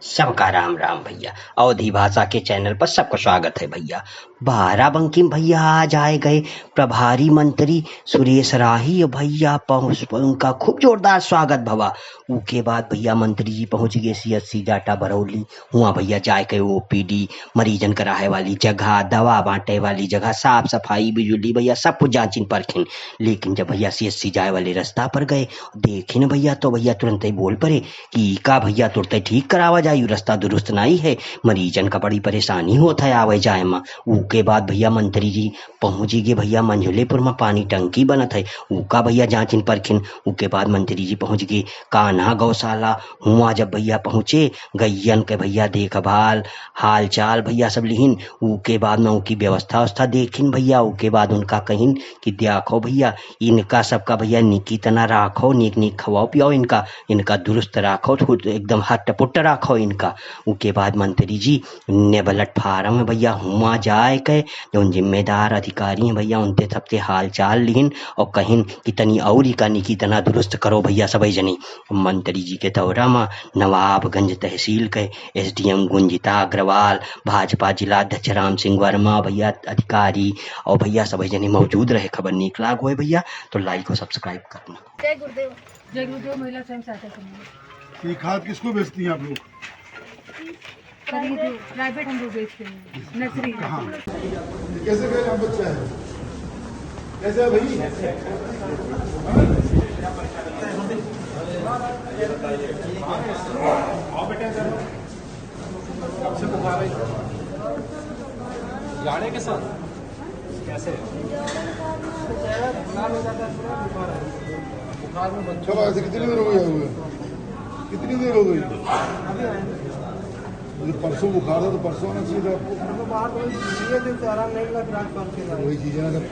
सबका राम राम भैया। अवधी भाषा के चैनल पर सबका स्वागत है भैया। बाराबंकी में भैया आज आए गए प्रभारी मंत्री सुरेश राही भैया पहुंच उनका खूब जोरदार स्वागत भवा। उसके बाद भैया मंत्री जी पहुंच गए सीएचसी जाटा बरौली। हुआ भैया जाए के ओपीडी मरीजन कराए वाली जगह, दवा बांटे वाली जगह, साफ सफाई, बिजली भैया सब कुछ जांचिन परखिन। लेकिन जब भैया सीएचसी जाए वाले रास्ता पर गए देखिन भैया तो भैया तुरंत ही बोल पड़े कि का भैया तुरंत ठीक करावा जाए, रास्ता दुरुस्त नहीं है, मरीजन का बड़ी परेशानी होता है आवे जाए में। उसके बाद भैया मंत्री जी पहुंच गए भैया मंझुलेपुर में पानी टंकी बनत है, उका भैया जांचिन परखिन। उसके बाद मंत्री जी पहुंच गए कान्हा गौशाला। हुआ जब भैया पहुंचे गैयन के भैया देखभाल हाल चाल भैया सब लिहिन। उसके बाद में उनकी व्यवस्था देखिन भैया। उसके बाद उनका कहिन कि देखो भैया इनका सबका भैया निकी तना राखो, नीक नीक खवाओ पियाओ, इनका दुरुस्त राखो, एकदम हट्ट पुट्ट राखो इनका। उसके बाद मंत्री जी ने प्लेटफार्म में भैया हुआ जाए के जो जिम्मेदार अधिकारी हैं भैया उनते सबसे हाल चाल लिहिन और कहिन कि तनी और का निकी तना दुरुस्त करो भैया सभी जनी। मंत्री जी के दौरा में नवाबगंज तहसील के एसडीएम गुंजिता अग्रवाल, भाजपा जिलाध्यक्ष राम सिंह वर्मा भैया अधिकारी और भैया सभी जने मौजूद रहे। खबर नीक लाग हो भैया तो लाइक और सब्सक्राइब करना। जय गुरुदेव। जय गुरुदेव महिला स्वयं सहायता समूह। ये खाद किसको बेचती हैं आप लोग? प्राइवेट हम लोग बेचते हैं, नर्सरी। कहाँ? कैसे गए आप बच्चा है? कैसे है भाई? गाड़े के साथ कैसे चलो ऐसे कितनी देर हो गई हुए? कितनी देर हो गई? मुझे परसों बुखार था तो परसों आना चाहिए था आपको। वही चीज़ है ना, जब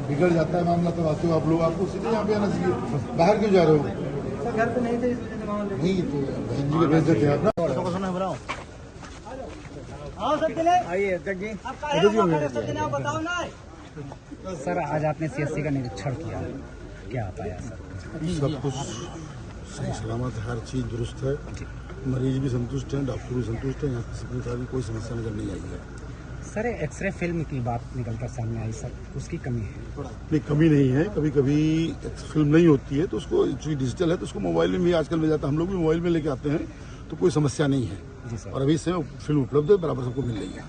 बिगड़ जाता है मामला तब आते हो आप लोग, आपको सीधे यहाँ पे आना चाहिए। बाहर क्यों जा रहे हो? घर पे नहीं थे नहीं तो बहन जी को भेज देते हैं आप ना। आइए बताओ ना। सर, आज आपने सीएससी का निरीक्षण किया, क्या पाया सर? सब कुछ सही सलामत है, हर चीज़ दुरुस्त है, मरीज भी संतुष्ट हैं, डॉक्टर भी संतुष्ट हैं, यहाँ किसी प्रकार की कोई समस्या नजर नहीं आई है। सर, एक्सरे फिल्म की बात निकलकर सामने आई सर, उसकी कमी है? नहीं, कमी नहीं है। कभी कभी फिल्म नहीं होती है तो उसको एक्चुअली डिजिटल है तो उसको मोबाइल में भी आजकल मिल जाता है, हम लोग भी मोबाइल में लेके आते हैं तो कोई समस्या नहीं है। जी सर। और अभी से फिल्म उपलब्ध है, बराबर सबको मिल रही है।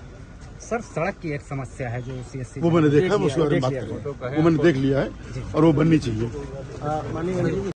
सर, सड़क की एक समस्या है जो सीएससी वो मैंने देखा है, उसके बारे में बात करें, वो मैंने देख लिया है और वो बननी चाहिए।